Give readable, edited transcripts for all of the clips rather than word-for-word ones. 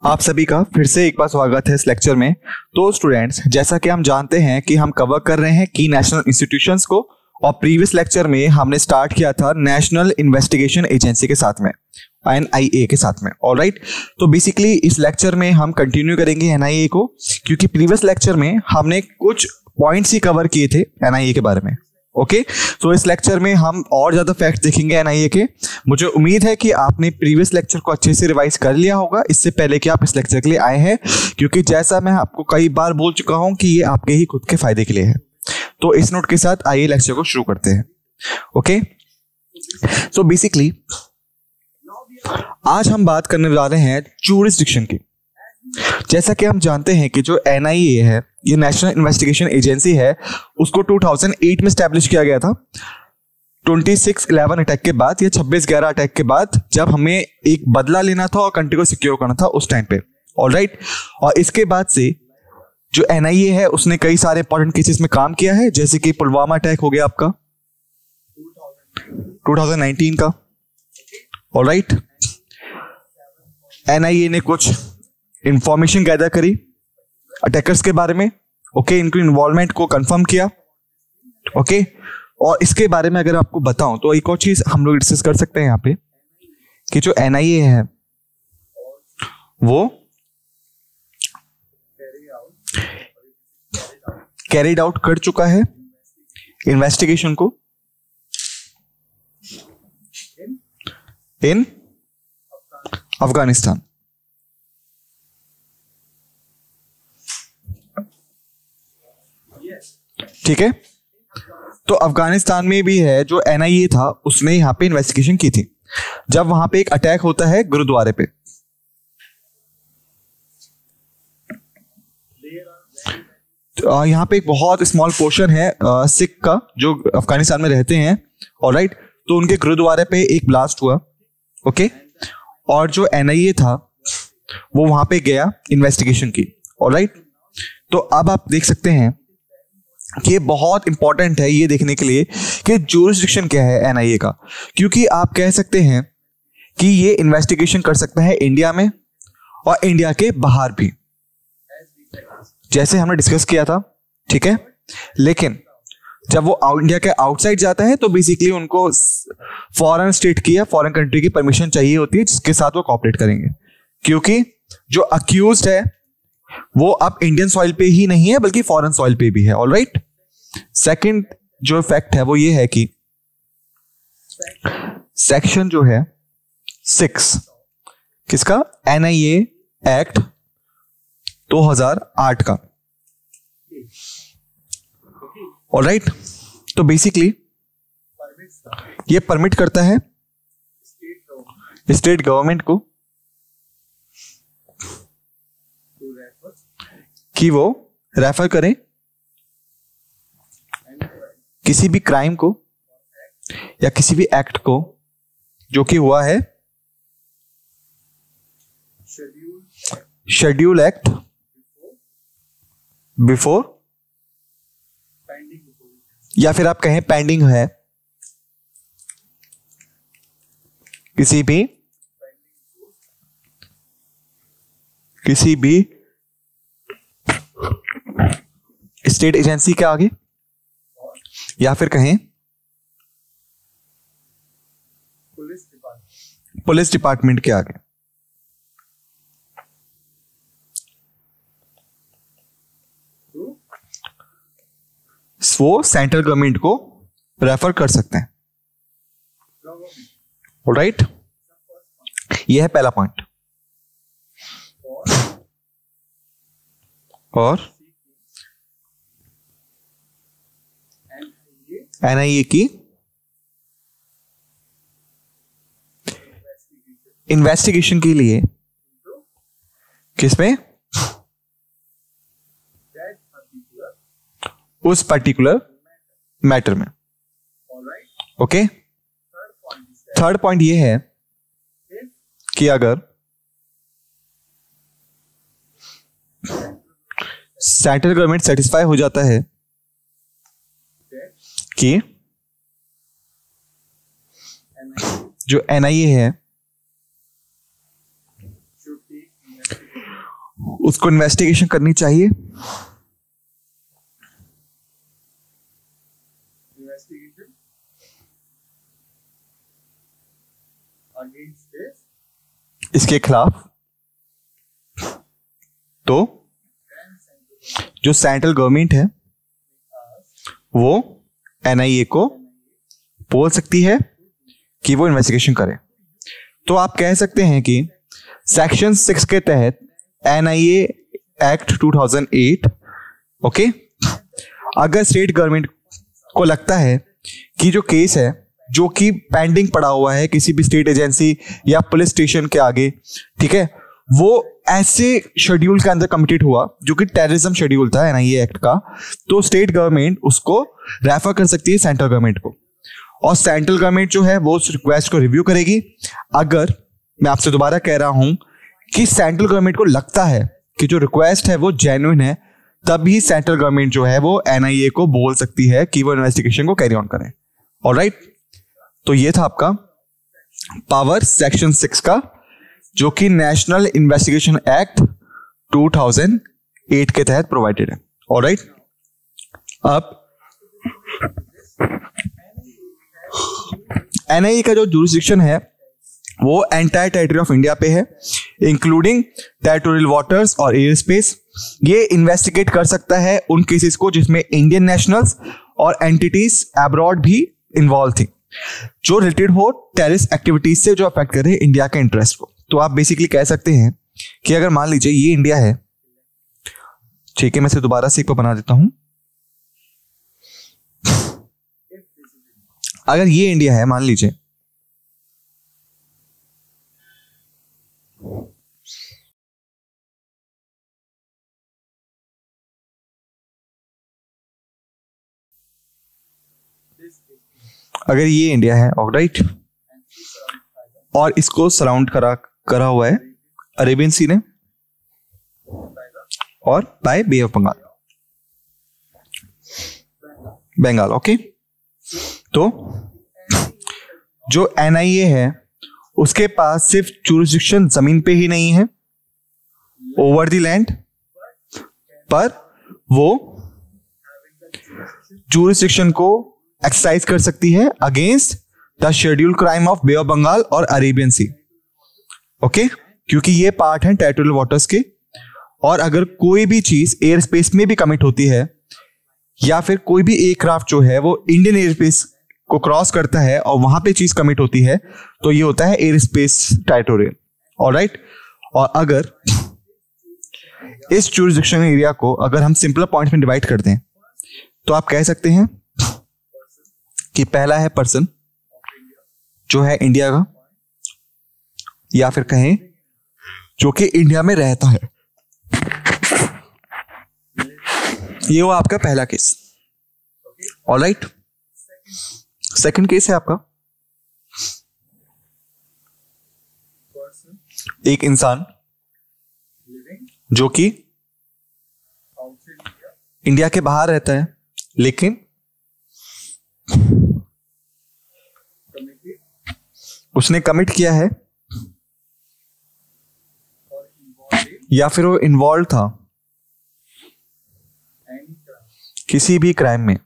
आप सभी का फिर से एक बार स्वागत है इस लेक्चर में। तो स्टूडेंट्स, जैसा कि हम जानते हैं कि हम कवर कर रहे हैं की नेशनल इंस्टीट्यूशंस को, और प्रीवियस लेक्चर में हमने स्टार्ट किया था नेशनल इन्वेस्टिगेशन एजेंसी के साथ में, NIA के साथ में। ऑलराइट, तो बेसिकली इस लेक्चर में हम कंटिन्यू करेंगे NIA को, क्योंकि प्रीवियस लेक्चर में हमने कुछ पॉइंट्स ही कवर किए थे NIA के बारे में। ओके, तो इस लेक्चर में हम और ज्यादा फैक्ट देखेंगे NIA के। मुझे उम्मीद है कि आपने प्रीवियस लेक्चर को अच्छे से रिवाइज कर लिया होगा इससे पहले कि आप इस लेक्चर के लिए आए हैं, क्योंकि जैसा मैं आपको कई बार बोल चुका हूं कि ये आपके ही खुद के फायदे के लिए है। तो इस नोट के साथ आइए लेक्चर को शुरू करते हैं। ओके, सो बेसिकली आज हम बात करने जा रहे हैं ज्यूरिसडिक्शन की। जैसा कि हम जानते हैं कि जो NIA है, ये नेशनल इन्वेस्टिगेशन एजेंसी है, उसको 2008 में स्टैब्लिश किया गया था 26/11 अटैक के बाद या 26/11 अटैक के बाद, जब हमें एक बदला लेना था और कंट्री को सिक्योर करना था उस टाइम पे। ऑलराइट, और इसके बाद से जो NIA है उसने कई सारे इंपॉर्टेंट केसेस में काम किया है, जैसे कि पुलवामा अटैक हो गया आपका 2019 का। ऑलराइट, NIA ने कुछ इंफॉर्मेशन गैदर करी अटैकर्स के बारे में। ओके, इनकी इन्वॉल्वमेंट को कंफर्म किया। ओके, और इसके बारे में अगर आपको बताऊं तो एक और चीज हम लोग डिस्कस कर सकते हैं यहाँ पे कि जो NIA है वो कैरिड आउट कर चुका है इन्वेस्टिगेशन को इन अफगानिस्तान। ठीक है, तो अफगानिस्तान में भी है जो NIA था उसने यहां पे इन्वेस्टिगेशन की थी, जब वहां पे एक अटैक होता है गुरुद्वारे पे। तो यहां पे एक बहुत स्मॉल पोर्शन है सिख का जो अफगानिस्तान में रहते हैं। ऑलराइट, तो उनके गुरुद्वारे पे एक ब्लास्ट हुआ। ओके, और जो NIA था वो वहां पे गया इन्वेस्टिगेशन की। ऑलराइट, तो अब आप देख सकते हैं कि ये बहुत इंपॉर्टेंट है ये देखने के लिए कि ज्यूरिसडिक्शन क्या है NIA का, क्योंकि आप कह सकते हैं कि ये इन्वेस्टिगेशन कर सकता है इंडिया में और इंडिया के बाहर भी, जैसे हमने डिस्कस किया था। ठीक है, लेकिन जब वो इंडिया के आउटसाइड जाता है तो बेसिकली उनको फॉरेन स्टेट की या फॉरेन कंट्री की परमिशन चाहिए होती है जिसके साथ वो कोऑपरेट करेंगे, क्योंकि जो अक्यूज्ड है वो अब इंडियन सॉइल पे ही नहीं है बल्कि फॉरेन सॉइल पे भी है। ऑलराइट, सेकंड जो फैक्ट है वो ये है कि सेक्शन जो है 6 किसका, NIA एक्ट 2008 का। ऑलराइट, तो बेसिकली ये परमिट करता है स्टेट गवर्नमेंट को कि वो रेफर करें किसी भी क्राइम को या किसी भी एक्ट को जो कि हुआ है शेड्यूल एक्ट बिफोर, या फिर आप कहें पेंडिंग है किसी भी स्टेट एजेंसी के आगे, या फिर कहें पुलिस डिपार्टमेंट के आगे। वो सेंट्रल गवर्नमेंट को रेफर कर सकते हैं। ऑलराइट, यह है पहला पॉइंट। और NIA की इन्वेस्टिगेशन के लिए किसमें, उस पर्टिकुलर मैटर में। ओके, थर्ड पॉइंट ये है कि अगर सेंट्रल गवर्नमेंट सेटिस्फाई हो जाता है कि जो NIA है उसको इन्वेस्टिगेशन करनी चाहिए। इसके खिलाफ तो जो सेंट्रल गवर्नमेंट है वो एनआईए को बोल सकती है कि वो इन्वेस्टिगेशन करे। तो आप कह सकते हैं कि सेक्शन 6 के तहत एनआईए एक्ट 2008, ओके, अगर स्टेट गवर्नमेंट को लगता है कि जो केस है जो कि पेंडिंग पड़ा हुआ है किसी भी स्टेट एजेंसी या पुलिस स्टेशन के आगे, ठीक है, वो ऐसे शेड्यूल के अंदर कमिटेड हुआ जो कि टेररिज्म शेड्यूल था एनआईए एक्ट का, तो स्टेट गवर्नमेंट उसको रेफर कर सकती है सेंट्रल गवर्नमेंट को, और सेंट्रल गवर्नमेंट जो है वो उस रिक्वेस्ट को रिव्यू करेगी। अगर मैं आपसे दोबारा कह रहा हूं कि सेंट्रल गवर्नमेंट को लगता है कि जो रिक्वेस्ट है वो जेन्युइन है, तभी सेंट्रल गवर्नमेंट जो है वो एनआईए को बोल सकती है कि वो इन्वेस्टिगेशन को कैरी ऑन करें। ऑलराइट, तो ये था आपका पावर सेक्शन 6 का, जो कि नेशनल इन्वेस्टिगेशन एक्ट 2008 के तहत प्रोवाइडेड है। ऑलराइट, अब एनआईए का जो जुरिस्डिक्शन है वो एंटायर टेरिटरी ऑफ इंडिया पे है, इंक्लूडिंग टेरिटोरियल वाटर्स और एयर स्पेस। ये इन्वेस्टिगेट कर सकता है उन केसेस को जिसमें इंडियन नेशनल्स और एंटिटीज अब्रॉड भी इन्वॉल्व थी, जो रिलेटेड हो टेररिस्ट एक्टिविटीज से, जो अफेक्ट करे इंडिया के इंटरेस्ट को। तो आप बेसिकली कह सकते हैं कि अगर मान लीजिए ये इंडिया है, ठीक है, मैं इसे दोबारा से एक बार बना देता हूं। अगर ये इंडिया है, मान लीजिए, अगर ये इंडिया है, ऑलराइट, और इसको सराउंड करा हुआ है अरेबियन सी ने और by bay of Bengal, okay. तो जो एनआईए है उसके पास सिर्फ जुरिस्डिक्शन जमीन पे ही नहीं है, ओवर द लैंड, पर वो जुरिस्डिक्शन को एक्सरसाइज कर सकती है against the schedule crime of bay of Bengal और अरेबियन सी, ओके, क्योंकि ये पार्ट है टेरिटोरियल वाटर्स के। और अगर कोई भी चीज एयर स्पेस में भी कमिट होती है, या फिर कोई भी एयरक्राफ्ट जो है वो इंडियन एयर स्पेस को क्रॉस करता है और वहां पे चीज कमिट होती है, तो ये होता है एयर स्पेस टेरिटोरियल। ऑलराइट, और अगर इस जुरिस्डिक्शन एरिया को अगर हम सिंपल पॉइंट्स में डिवाइड कर दें, तो आप कह सकते हैं कि पहला है पर्सन जो है इंडिया का, या फिर कहें जो कि इंडिया में रहता है, ये वो आपका पहला केस। ऑलराइट, सेकंड केस है आपका एक इंसान जो कि इंडिया के बाहर रहता है, लेकिन उसने कमिट किया है या फिर वो इन्वॉल्व था किसी भी क्राइम में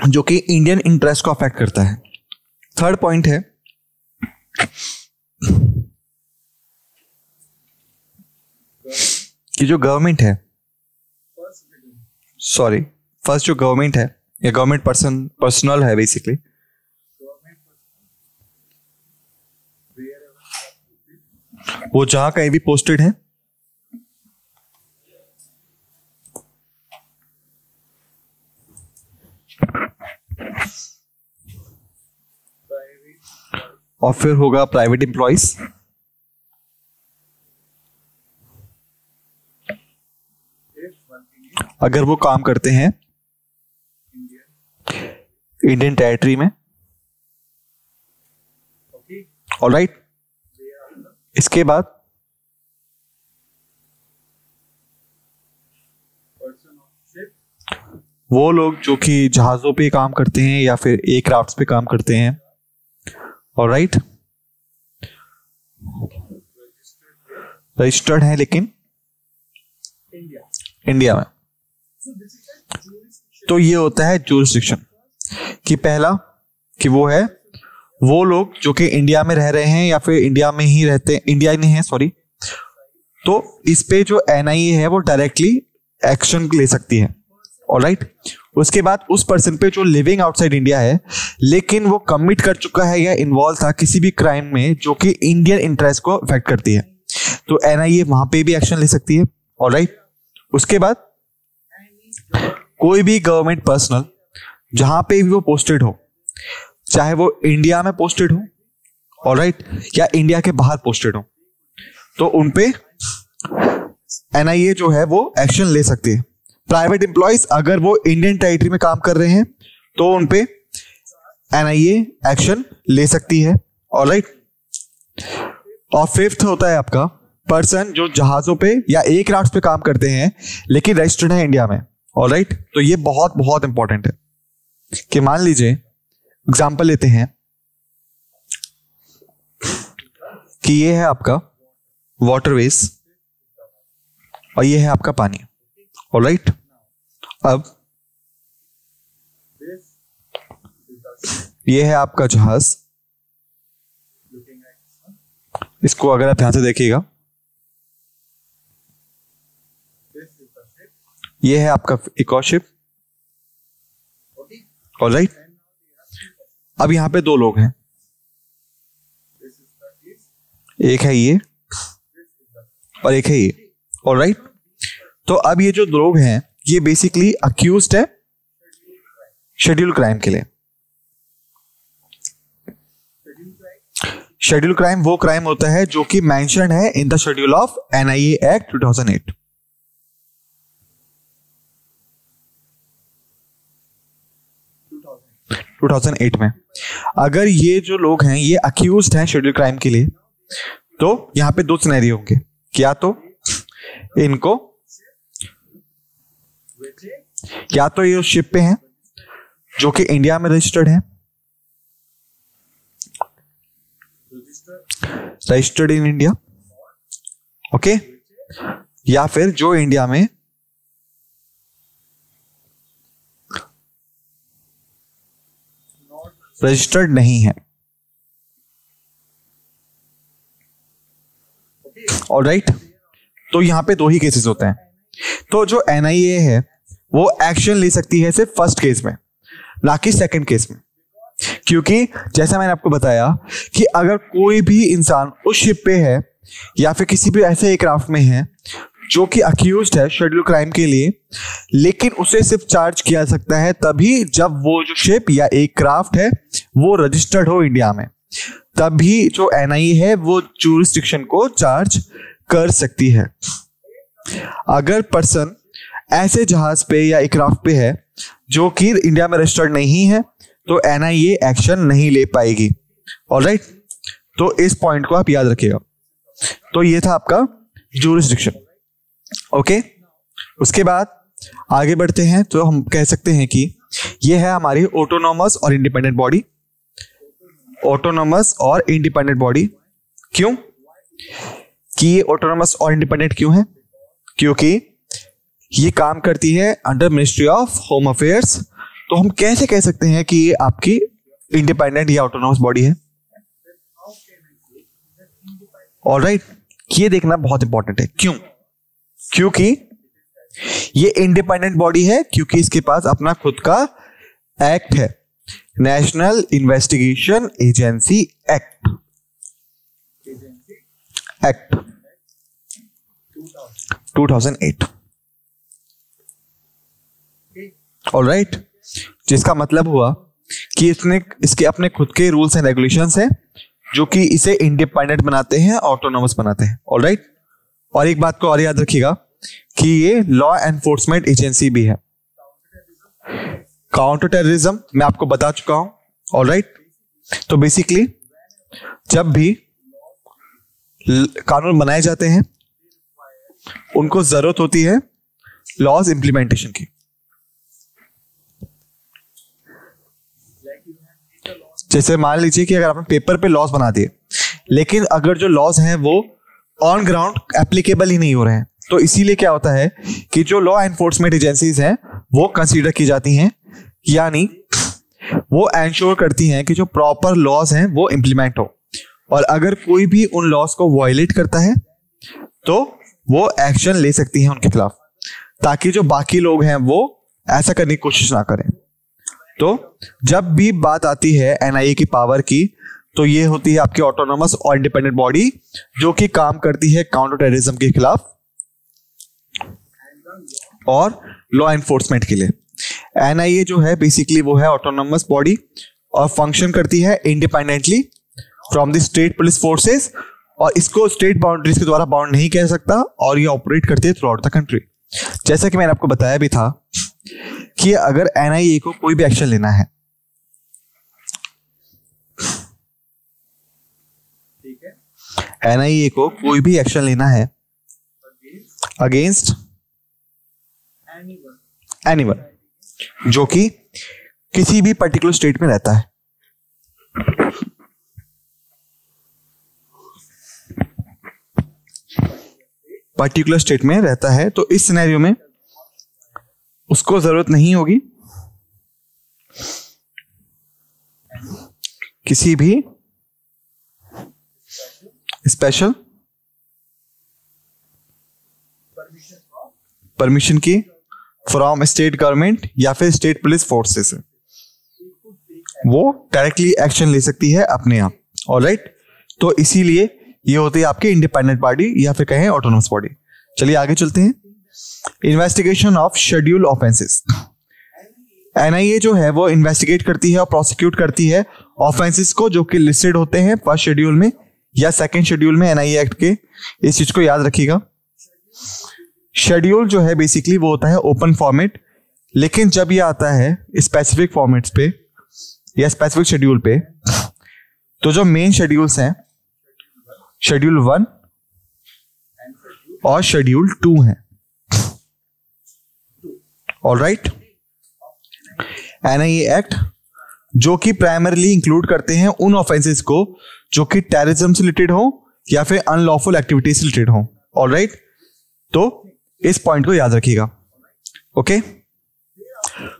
जो कि इंडियन इंटरेस्ट को अफेक्ट करता है। थर्ड पॉइंट है कि जो गवर्नमेंट है, सॉरी, फर्स्ट जो गवर्नमेंट है या गवर्नमेंट पर्सनल है बेसिकली, वो जहां कहीं भी पोस्टेड है, और फिर होगा प्राइवेट एम्प्लॉइज, अगर वो काम करते हैं इंडियन टेरिटरी में। ऑलराइट, इसके बाद वो लोग जो कि जहाजों पे काम करते हैं या फिर एयरक्राफ्ट्स पे काम करते हैं। ऑलराइट, रजिस्टर्ड है लेकिन इंडिया में। तो ये होता है जुरिस्डिक्शन कि पहला कि वो लोग जो कि इंडिया में रह रहे हैं या फिर इंडिया में ही रहते हैं, इंडिया नहीं है सॉरी, तो इस पे जो एनआईए है वो डायरेक्टली एक्शन ले सकती है। ऑलराइट, उसके बाद उस पर्सन पे जो लिविंग आउटसाइड इंडिया है लेकिन वो कमिट कर चुका है या इन्वॉल्व था किसी भी क्राइम में जो कि इंडियन इंटरेस्ट को अफेक्ट करती है, तो एनआईए वहां पे भी एक्शन ले सकती है। ऑलराइट, उसके बाद कोई भी गवर्नमेंट पर्सनल जहां पे भी वो पोस्टेड हो, चाहे वो इंडिया में पोस्टेड हो, ऑलराइट, या इंडिया के बाहर पोस्टेड हो, तो उनपे एनआईए जो है वो एक्शन ले सकती है। प्राइवेट एम्प्लॉइज अगर वो इंडियन टेरिटरी में काम कर रहे हैं तो उनपे एनआईए एक्शन ले सकती है। ऑलराइट, और फिफ्थ होता है आपका पर्सन जो जहाजों पे या एयरक्राफ्ट पे काम करते हैं लेकिन रजिस्टर्ड है इंडिया में। ऑलराइट, तो ये बहुत बहुत इंपॉर्टेंट है कि मान लीजिए एग्जांपल लेते हैं कि ये है आपका वाटरवेज और ये है आपका पानी। ऑलराइट, अब ये है आपका जहाज, इसको अगर आप ध्यान से देखिएगा, ये है आपका एक और शिप। ऑलराइट, अब यहां पे दो लोग हैं, एक है ये और एक है ये। ऑलराइट, तो अब ये जो लोग हैं ये बेसिकली अक्यूज्ड है शेड्यूल क्राइम के लिए। शेड्यूल क्राइम वो क्राइम होता है जो कि मेंशन है in the schedule of NIA act 2008। में अगर ये जो लोग हैं ये अक्यूज्ड हैं शेड्यूल क्राइम के लिए, तो यहां पे दो सिनेरियो होंगे, क्या तो इनको या तो ये शिप पे हैं जो कि इंडिया में रजिस्टर्ड है, रजिस्टर्ड इन इंडिया, ओके, या फिर जो इंडिया में रजिस्टर्ड नहीं है। ऑलराइट, तो यहां पे दो ही केसेस होते हैं। तो जो एनआईए है वो एक्शन ले सकती है सिर्फ फर्स्ट केस में, ना कि सेकंड केस में, क्योंकि जैसा मैंने आपको बताया कि अगर कोई भी इंसान उस शिप पे है या फिर किसी भी ऐसे एयरक्राफ्ट में है जो कि अक्यूज्ड है शेड्यूल क्राइम के लिए, लेकिन उसे सिर्फ चार्ज किया सकता है तभी जब वो जो शिप या एयरक्राफ्ट है वो रजिस्टर्ड हो इंडिया में, तभी जो एनआईए है वो जुरिस्डिक्शन को चार्ज कर सकती है। अगर पर्सन ऐसे जहाज पे या एयरक्राफ्ट पे है जो कि इंडिया में रजिस्टर्ड नहीं है तो एनआईए एक्शन नहीं ले पाएगी। ऑलराइट, तो इस पॉइंट को आप याद रखिएगा। तो ये था आपका जुरिस्डिक्शन। ओके, उसके बाद आगे बढ़ते हैं तो हम कह सकते हैं कि ये है हमारी ऑटोनॉमस और इंडिपेंडेंट बॉडी। ऑटोनॉमस और इंडिपेंडेंट बॉडी क्यों कि ये ऑटोनॉमस और इंडिपेंडेंट क्यों है? क्योंकि ये काम करती है under ministry of home affairs. तो हम कैसे कह सकते हैं कि ये आपकी इंडिपेंडेंट या ऑटोनॉमस बॉडी है? ऑलराइट, ये देखना बहुत इंपॉर्टेंट है। क्यों? क्योंकि ये इंडिपेंडेंट बॉडी है, क्योंकि इसके पास अपना खुद का एक्ट है, national investigation agency act 2008। Alright, जिसका मतलब हुआ कि इसके अपने खुद के रूल्स एंड रेगुलेशंस हैं जो कि इसे इंडिपेंडेंट बनाते हैं, ऑटोनॉमस बनाते हैं। ऑलराइट, और एक बात को और याद रखिएगा कि ये लॉ एनफोर्समेंट एजेंसी भी है। काउंटर टेररिज्म मैं आपको बता चुका हूं। ऑलराइट, तो बेसिकली जब भी कानून बनाए जाते हैं उनको जरूरत होती है लॉज इंप्लीमेंटेशन की। जैसे मान लीजिए कि अगर आपने पेपर पे लॉज बना दिए, लेकिन अगर जो लॉज हैं वो ऑन ग्राउंड एप्लीकेबल ही नहीं हो रहे हैं, तो इसीलिए क्या होता है कि जो लॉ एनफोर्समेंट एजेंसीज हैं वो कंसीडर की जाती हैं, यानी वो एंश्योर करती हैं कि जो प्रॉपर लॉज हैं वो इंप्लीमेंट हो, और अगर कोई भी उन लॉज को वायलेट करता है तो वो एक्शन ले सकती हैं उनके खिलाफ, ताकि जो बाकी लोग हैं वो ऐसा करने की कोशिश ना करें। तो जब भी बात आती है एनआईए की पावर की, तो ये होती है आपकी ऑटोनोमस और इंडिपेंडेंट बॉडी जो कि काम करती है काउंटर टेररिज्म के खिलाफ और लॉ एनफोर्समेंट के लिए। एनआईए जो है बेसिकली वो है ऑटोनोमस बॉडी और फंक्शन करती है independently from the state police forces, और इसको स्टेट बाउंड्रीज के द्वारा बाउंड नहीं किया जा सकता, और ये ऑपरेट करती है थ्रू आउट द कंट्री। जैसा कि मैंने आपको बताया भी था कि अगर एनआईए को कोई भी एक्शन लेना है, एनआईए को कोई भी एक्शन लेना है अगेंस्ट एनीवन जो कि किसी भी पर्टिकुलर स्टेट में रहता है, पर्टिकुलर स्टेट में रहता है, तो इस सिनेरियो में उसको जरूरत नहीं होगी किसी भी स्पेशल परमिशन की फ्रॉम स्टेट गवर्नमेंट या फिर स्टेट पुलिस फोर्सेस से, वो डायरेक्टली एक्शन ले सकती है अपने आप। ऑलराइट, तो इसीलिए ये होती है आपकी इंडिपेंडेंट बॉडी या फिर कहें ऑटोनोमस बॉडी। चलिए आगे चलते हैं। Investigation of schedule offences. NIA जो है वो इन्वेस्टिगेट करती है और प्रोसिक्यूट करती है ऑफेंसेस को जो कि लिस्टेड होते हैं फर्स्ट शेड्यूल में या सेकंड शेड्यूल में एनआईए एक्ट के। इस चीज को याद रखिएगा। शेड्यूल जो है बेसिकली वो होता है ओपन फॉर्मेट, लेकिन जब ये आता है स्पेसिफिक फॉर्मेट्स पे या स्पेसिफिक शेड्यूल पे, तो जो मेन शेड्यूल्स हैं शेड्यूल 1 और शेड्यूल 2 हैं। ऑलराइट, एनआईए एक्ट जो कि प्राइमरीली इंक्लूड करते हैं उन ऑफेंसेस को जो कि टेररिज्म से रिलेटेड हो या फिर अनलॉफुल एक्टिविटीज से रिलेटेड हो। ऑलराइट, तो इस पॉइंट को याद रखिएगा। ओके,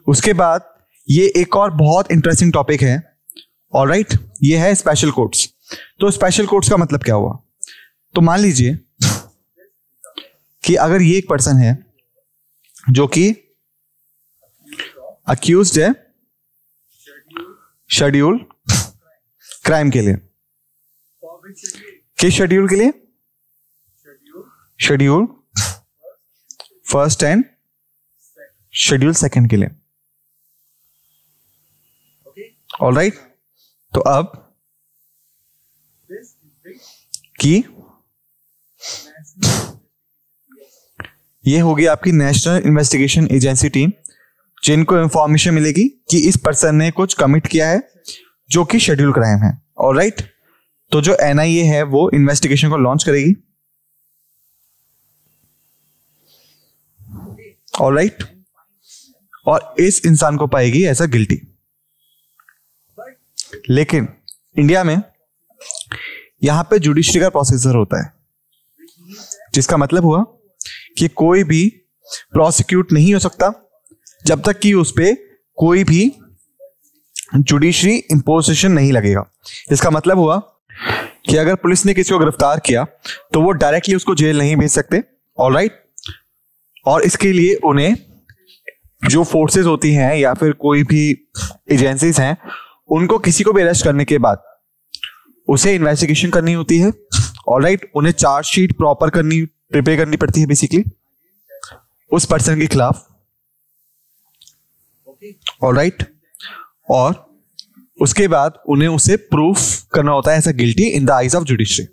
उसके बाद ये एक और बहुत इंटरेस्टिंग टॉपिक है। ऑलराइट, ये है स्पेशल कोर्ट्स। तो स्पेशल कोर्ट्स का मतलब क्या हुआ? तो मान लीजिए कि अगर ये एक पर्सन है जो कि अक्यूज्ड है शेड्यूल क्राइम के लिए, किस शेड्यूल के लिए? Schedule first and schedule second के लिए। ऑलराइट, तो अब की ये होगी आपकी नेशनल इन्वेस्टिगेशन एजेंसी टीम, जिनको इंफॉर्मेशन मिलेगी कि इस पर्सन ने कुछ कमिट किया है जो कि शेड्यूल क्राइम है। ऑलराइट, तो जो एनआईए है वो इन्वेस्टिगेशन को लॉन्च करेगी। ऑलराइट, और इस इंसान को पाएगी एज अ गिल्टी। लेकिन इंडिया में यहां पे जुडिशरी का प्रोसीजर होता है, जिसका मतलब हुआ कि कोई भी प्रोसिक्यूट नहीं हो सकता जब तक कि उस पे कोई भी जुडिशरी इंपोजिशन नहीं लगेगा। इसका मतलब हुआ कि अगर पुलिस ने किसी को गिरफ्तार किया तो वो डायरेक्टली उसको जेल नहीं भेज सकते। ऑलराइट, और इसके लिए उन्हें जो फोर्सेस होती हैं या फिर कोई भी एजेंसीज हैं, उनको किसी को भी अरेस्ट करने के बाद उसे इन्वेस्टिगेशन करनी होती है। ऑलराइट, उन्हें चार्जशीट प्रॉपर प्रिपेयर करनी पड़ती है बेसिकली उस पर्सन के खिलाफ। ऑलराइट, और उसके बाद उन्हें उसे प्रूफ करना होता है ऐसा guilty in the eyes of judiciary.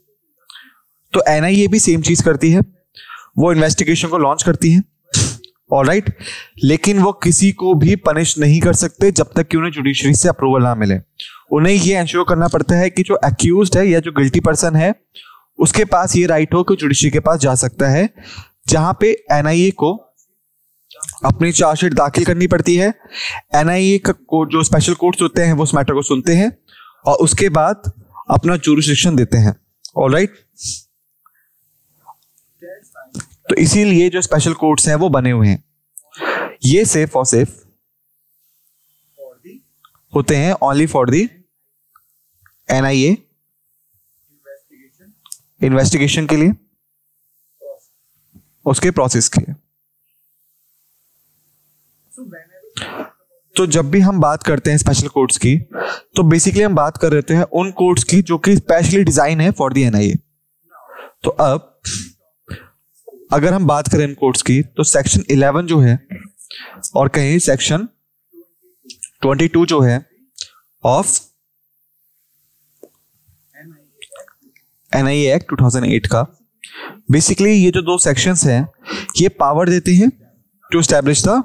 तो एनआईए भी सेम चीज करती है, वो इन्वेस्टिगेशन को लॉन्च करती है। ऑलराइट, लेकिन वो किसी को भी पनिश नहीं कर सकते जब तक कि उन्हें जुडिशरी से अप्रूवल ना मिले। उन्हें ये इंश्योर करना पड़ता है कि जो एक्यूज्ड है या जो गिल्टी पर्सन है उसके पास ये राइट हो कि जुडिशरी के पास जा सकता है, जहां पे एनआईए को अपनी चार्जशीट दाखिल करनी पड़ती है। एनआईए को जो स्पेशल कोर्ट्स होते हैं वो उस मैटर को सुनते हैं और उसके बाद अपना जुरिस्डिक्शन देते हैं। ऑलराइट, तो इसीलिए जो स्पेशल कोर्ट्स हैं वो बने हुए हैं। ये सिर्फ और सिर्फ होते हैं only for the NIA investigation के लिए, उसके प्रोसेस के लिए। तो जब भी हम बात करते हैं स्पेशल कोर्ट्स की, तो बेसिकली हम बात कर रहे हैं उन कोर्ट्स की जो कि स्पेशली डिजाइन है फॉर दी NIA। तो अब अगर हम बात करें इन कोर्ट्स की, तो सेक्शन 11 जो है और कहीं सेक्शन 22 जो है ऑफ NIA एक्ट 2008 का, बेसिकली ये जो दो सेक्शंस हैं ये पावर देते हैं to establish the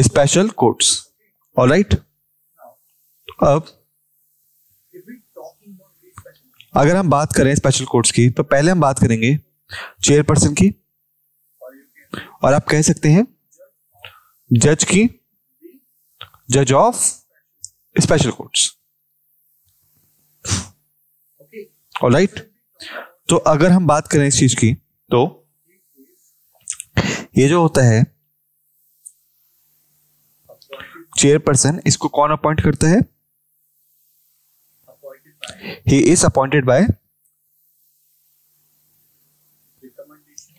special courts. Alright, अब अगर हम बात करें स्पेशल कोर्ट्स की, तो पहले हम बात करेंगे चेयरपर्सन की, और आप कह सकते हैं जज की, जज ऑफ स्पेशल कोर्ट्स। ऑलराइट, तो अगर हम बात करें इस चीज की, तो ये जो होता है चेयरपर्सन, इसको कौन अपॉइंट करता है? He is appointed by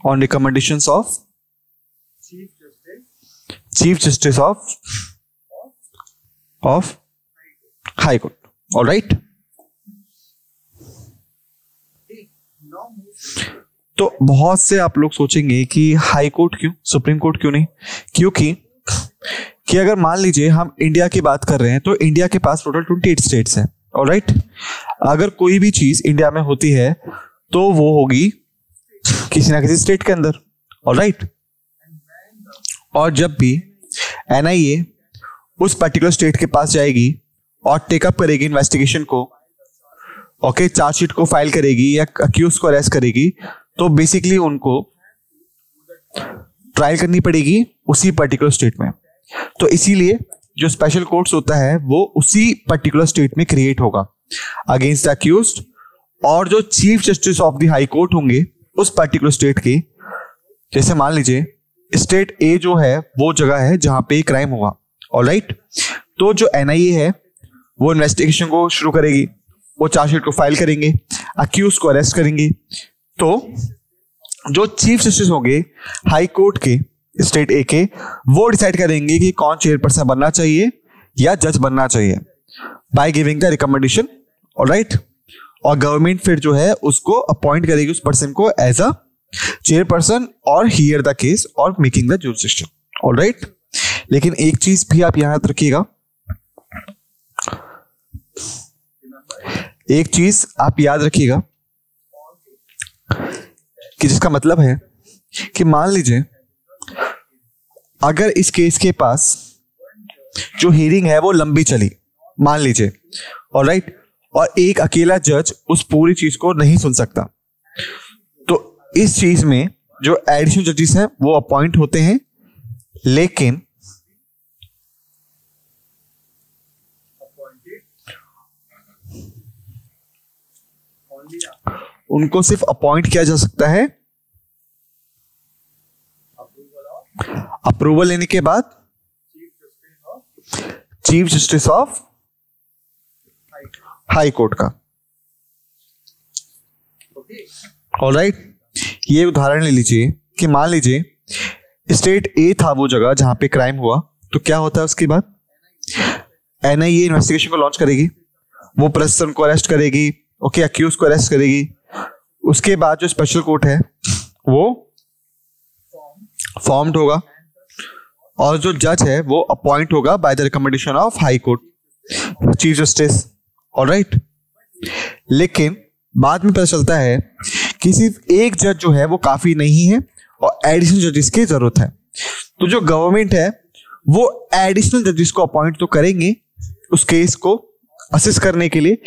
on recommendations of chief justice of high court. Alright, तो बहुत से आप लोग सोचेंगे कि हाई कोर्ट क्यों, सुप्रीम कोर्ट क्यों नहीं? क्योंकि कि अगर मान लीजिए हम इंडिया की बात कर रहे हैं, तो इंडिया के पास टोटल 28 स्टेट्स हैं। ऑलराइट, अगर कोई भी चीज इंडिया में होती है तो वो होगी किसी ना किसी स्टेट के अंदर। ऑलराइट, और जब भी NIA उस पर्टिकुलर स्टेट के पास जाएगी और टेकअप करेगी इन्वेस्टिगेशन को, ओके, चार्जशीट को फाइल करेगी या अक्यूज को अरेस्ट करेगी, तो बेसिकली उनको ट्रायल करनी पड़ेगी उसी पर्टिकुलर स्टेट में। तो इसीलिए जो स्पेशल कोर्ट्स होता है वो उसी पर्टिकुलर स्टेट में क्रिएट होगा अगेंस्ट अक्यूज्ड, और जो chief justice of the high court होंगे उस पर्टिकुलर स्टेट के, जैसे मान लीजिए स्टेट A जो है वो जगह है जहां पे क्राइम हुआ। ऑलराइट, तो जो NIA है वो इन्वेस्टिगेशन को शुरू करेगी, वो चार्जशीट को फाइल करेंगे, अक्यूज को अरेस्ट करेंगे। तो जो चीफ जस्टिस होंगे हाई कोर्ट के स्टेट A के, वो डिसाइड करेंगे कि कौन चेयरपर्सन बनना चाहिए या जज बनना चाहिए by giving the recommendation. Alright, और गवर्नमेंट फिर जो है उसको अपॉइंट करेगी उस पर्सन को एज अ चेयरपर्सन और हियर द केस और मेकिंग द जुरिस्डिक्शन। ऑलराइट, लेकिन एक चीज भी आप यहां रखिएगा, एक चीज आप याद रखिएगा कि जिसका मतलब है कि मान लीजिए अगर इस केस के पास जो हियरिंग है वो लंबी चली, मान लीजिए, ऑलराइट, और एक अकेला जज उस पूरी चीज को नहीं सुन सकता, तो इस चीज में जो एडिशनल जजेस हैं वो अपॉइंट होते हैं, लेकिन उनको सिर्फ अपॉइंट किया जा सकता है अप्रूवल लेने के बाद chief justice of high court का। ऑलराइट, ये उदाहरण ले लीजिए कि मान लीजिए स्टेट A था वो जगह जहां पे क्राइम हुआ, तो क्या होता है उसके बाद NIA इन्वेस्टिगेशन को लॉन्च करेगी, वो पर्सन को अरेस्ट करेगी, ओके, अक्यूज को अरेस्ट करेगी। उसके बाद जो स्पेशल कोर्ट है वो फॉर्म्ड होगा और जो जज है वो अपॉइंट होगा by the recommendation of high court chief justice. Alright, लेकिन बाद में पता चलता है कि सिर्फ एक जज जो है वो काफी नहीं है और एडिशनल जजेस की जरूरत है। तो जो गवर्नमेंट है वो एडिशनल जजेस को अपॉइंट तो करेंगे उस केस को असिस्ट करने के लिए,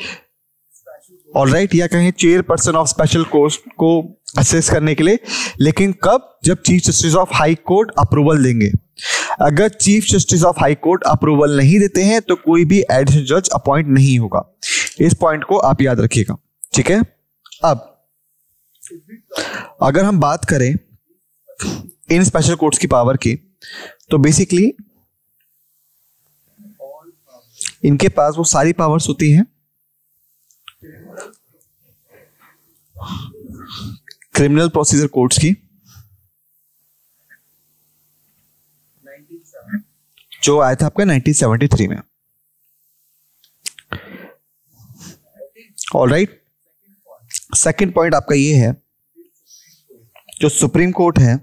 ऑलराइट, या कहें चेयरपर्सन ऑफ स्पेशल कोर्ट को असेस करने के लिए, लेकिन कब? जब chief justice of high court approval देंगे। अगर chief justice of high court approval नहीं देते हैं तो कोई भी एडिशनल जज अपॉइंट नहीं होगा। इस पॉइंट को आप याद रखिएगा, ठीक है। अब अगर हम बात करें इन स्पेशल कोर्ट्स की पावर की, तो बेसिकली इनके पास वो सारी पावर्स होती हैं क्रिमिनल प्रोसीजर कोर्ट्स की, जो आया था आपका 1973 में। ऑलराइट, सेकंड पॉइंट आपका ये है, जो सुप्रीम कोर्ट है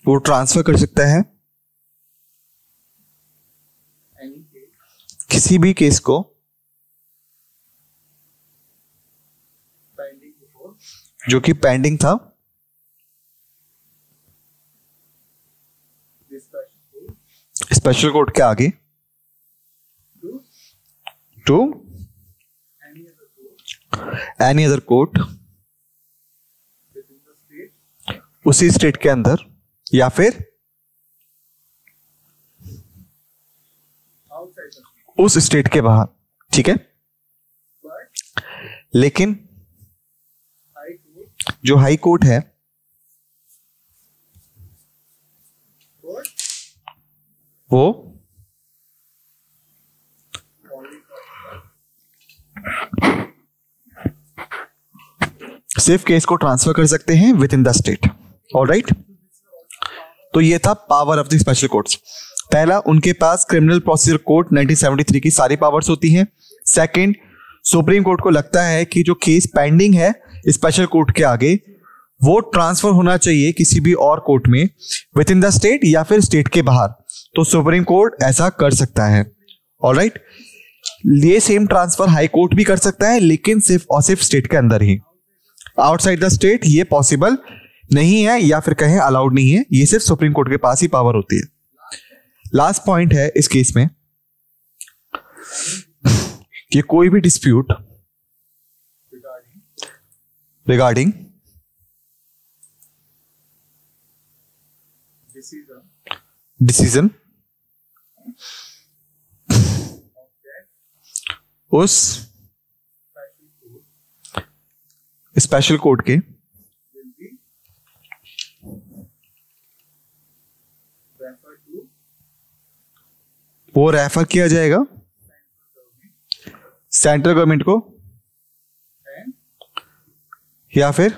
वो ट्रांसफर कर सकता है किसी भी केस को जो कि पेंडिंग था स्पेशल कोर्ट के आगे टू एनी अदर कोर्ट उसी स्टेट के अंदर या फिर उस स्टेट के बाहर, ठीक है। लेकिन जो हाई कोर्ट है वो सिर्फ केस को ट्रांसफर कर सकते हैं with in the state. Alright, तो ये था power of the special courts. पहला, उनके पास क्रिमिनल प्रोसीजर कोर्ट 1973 की सारी पावर्स होती हैं। सेकंड, सुप्रीम कोर्ट को लगता है कि जो केस पेंडिंग है स्पेशल कोर्ट के आगे वो ट्रांसफर होना चाहिए किसी भी और कोर्ट में विद इन द स्टेट या फिर स्टेट के बाहर, तो सुप्रीम कोर्ट ऐसा कर सकता है। ऑलराइट, ये सेम ट्रांसफर हाई कोर्ट भी कर सकता है, लेकिन सिर्फ और सिर्फ स्टेट के अंदर ही। आउटसाइड द स्टेट ये पॉसिबल नहीं है या फिर कहें अलाउड नहीं है, ये सिर्फ सुप्रीम कोर्ट के पास ही पावर होती है। लास्ट पॉइंट है इस केस में कि कोई भी डिस्प्यूट रिगार्डिंग डिसीजन उस स्पेशल कोर्ट के वो रेफर किया जाएगा सेंट्रल गवर्नमेंट को या फिर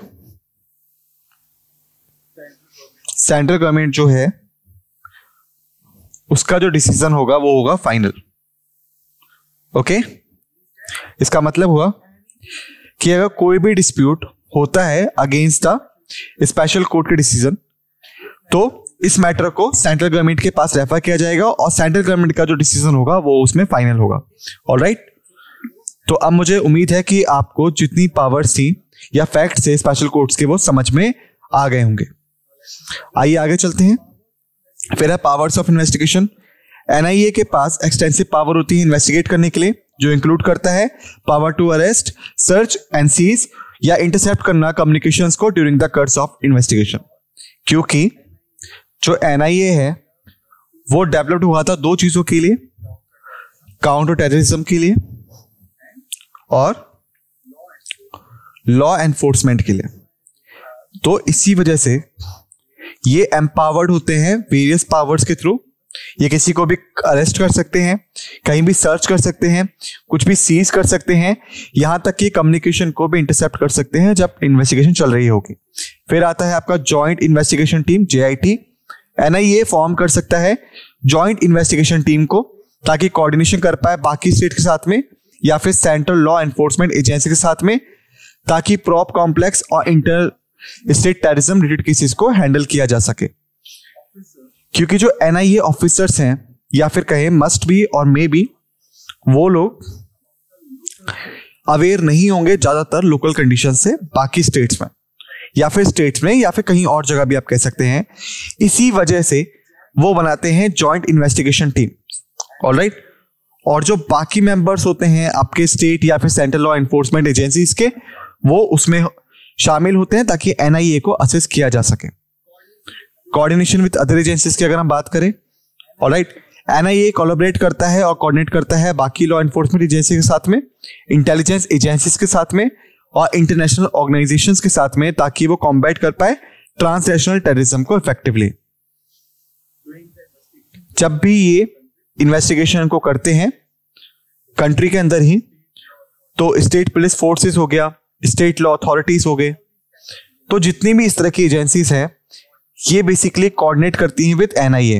सेंट्रल गवर्नमेंट जो है उसका जो डिसीजन होगा वो होगा फाइनल। ओके, इसका मतलब हुआ कि अगर कोई भी डिस्प्यूट होता है अगेंस्ट द स्पेशल कोर्ट के डिसीजन, तो इस मैटर को सेंट्रल गवर्नमेंट के पास रेफर किया जाएगा और सेंट्रल गवर्नमेंट का जो डिसीजन होगा वो उसमें फाइनल होगा। ऑलराइट, तो अब मुझे उम्मीद है कि आपको जितनी पावर्स थी या फैक्ट्स थे स्पेशल कोर्ट्स के वो समझ में आ गए होंगे। आइए आगे चलते हैं। फिर है पावर्स ऑफ इन्वेस्टिगेशन। एनआईए के पास एक्सटेंसिव पावर होती है इन्वेस्टिगेट करने के लिए, जो इंक्लूड करता है power to arrest, search and seize या इंटरसेप्ट करना कम्युनिकेशंस को during the course of investigation. क्योंकि जो एनआईए है वो डेवलप्ड हुआ था दो चीजों के लिए, काउंटर टेररिज्म के लिए और लॉ एनफोर्समेंट के लिए। तो इसी वजह से ये एम्पावर्ड होते हैं वेरियस पावर्स के थ्रू। ये किसी को भी अरेस्ट कर सकते हैं, कहीं भी सर्च कर सकते हैं, कुछ भी सीज कर सकते हैं, यहां तक कि कम्युनिकेशन को भी इंटरसेप्ट कर सकते हैं जब इन्वेस्टिगेशन चल रही होगी। फिर आता है आपका joint investigation team JIT। NIA form कर सकता है जॉइंट इन्वेस्टिगेशन टीम को ताकि कोऑर्डिनेशन कर पाए बाकी स्टेट के साथ में या फिर सेंट्रल लॉ एनफोर्समेंट एजेंसी के साथ में, ताकि प्रॉप कॉम्प्लेक्स और inter state terrorism related cases को हैंडल किया जा सके। क्योंकि जो एनआईए ऑफिसर्स हैं या फिर कहें मस्ट बी और मे बी, वो लोग अवेयर नहीं होंगे ज्यादातर लोकल कंडीशन से बाकी स्टेट्स में या फिर स्टेट्स में या फिर कहीं और जगह भी आप कह सकते हैं। इसी वजह से वो बनाते हैं जॉइंट इन्वेस्टिगेशन टीम। ऑलराइट, और जो बाकी मेंबर्स होते हैं आपके स्टेट या फिर सेंट्रल लॉ एनफोर्समेंट एजेंसीज के, वो उसमें शामिल होते हैं ताकि एनआईए को असेस किया जा सके। कोऑर्डिनेशन विद अदर एजेंसीज की अगर हम बात करें, ऑलराइट, एनआईए कोलैबोरेट करता है और कोऑर्डिनेट करता है बाकी लॉ एनफोर्समेंट एजेंसी के साथ में, इंटेलिजेंस एजेंसीज के साथ में और इंटरनेशनल ऑर्गेनाइजेशंस के साथ में, ताकि वो कॉम्बैट कर पाए ट्रांसनेशनल टेररिज्म को इफेक्टिवली। जब भी ये इन्वेस्टिगेशन को करते हैं कंट्री के अंदर ही, तो स्टेट पुलिस फोर्सेस हो गया, स्टेट लॉ अथॉरिटीज हो गए, तो जितनी भी इस तरह की एजेंसीज हैं ये बेसिकली कोऑर्डिनेट करती हैं with NIA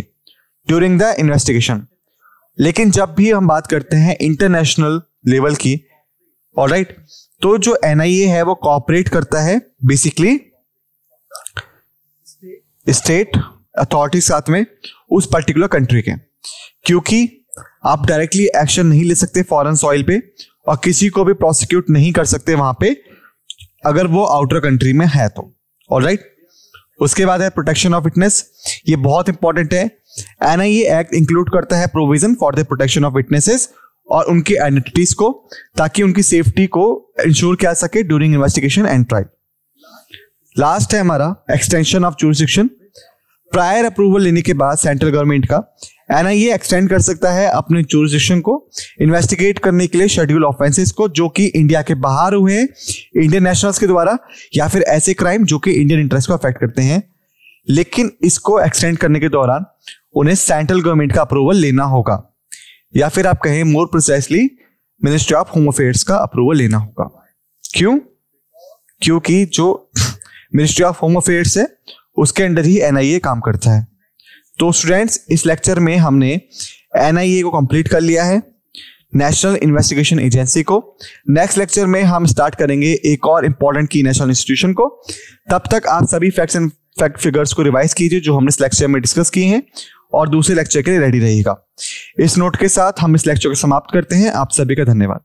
during the investigation. लेकिन जब भी हम बात करते हैं इंटरनेशनल लेवल की, ऑलराइट, तो जो एनआईए है वो कोऑपरेट करता है बेसिकली स्टेट अथॉरिटी साथ में उस पर्टिकुलर कंट्री के, क्योंकि आप डायरेक्टली एक्शन नहीं ले सकते फॉरेन सॉइल पे और किसी को भी प्रोसिक्यूट नहीं कर सकते वहां पे अगर वो आउटर कंट्री में है तो, ऑलराइट। उसके बाद है प्रोटेक्शन ऑफ विटनेस, ये बहुत इंपॉर्टेंट है। एनआईए एक्ट इंक्लूड करता है provision for the protection of witnesses और उनकी आइडेंटिटीज को, ताकि उनकी सेफ्टी को इंश्योर किया सके during investigation and trial. Last है हमारा extension of jurisdiction. Prior approval लेने के बाद सेंट्रल गवर्नमेंट का एनआईए एक्सटेंड कर सकता है अपने जुरिसडिक्शन को इन्वेस्टिगेट करने के लिए शेड्यूल ऑफेंसेस को जो कि इंडिया के बाहर हुए हैं इंडियन नेशनल्स के द्वारा, या फिर ऐसे क्राइम जो कि इंडियन इंटरेस्ट को अफेक्ट करते हैं। लेकिन इसको एक्सटेंड करने के दौरान उन्हें सेंट्रल गवर्नमेंट का अप्रूवल लेना होगा, या फिर आप कहें more precisely ministry of home affairs का अप्रूवल लेना होगा। क्यों? क्योंकि जो मिनिस्ट्री ऑफ होम अफेयर्स है उसके अंडर ही एनआईए काम करता है। तो स्टूडेंट्स, इस लेक्चर में हमने एनआईए को कंप्लीट कर लिया है, नेशनल इन्वेस्टिगेशन एजेंसी को। नेक्स्ट लेक्चर में हम स्टार्ट करेंगे एक और इंपॉर्टेंट की नेशनल इंस्टीट्यूशन को। तब तक आप सभी फैक्ट्स एंड फैक्ट फिगर्स को रिवाइज कीजिए जो हमने इस लेक्चर में डिस्कस किए हैं और दूसरे लेक्चर के लिए रेडी रहिएगा। इस नोट के साथ हम इस लेक्चर को समाप्त करते हैं। आप सभी का धन्यवाद।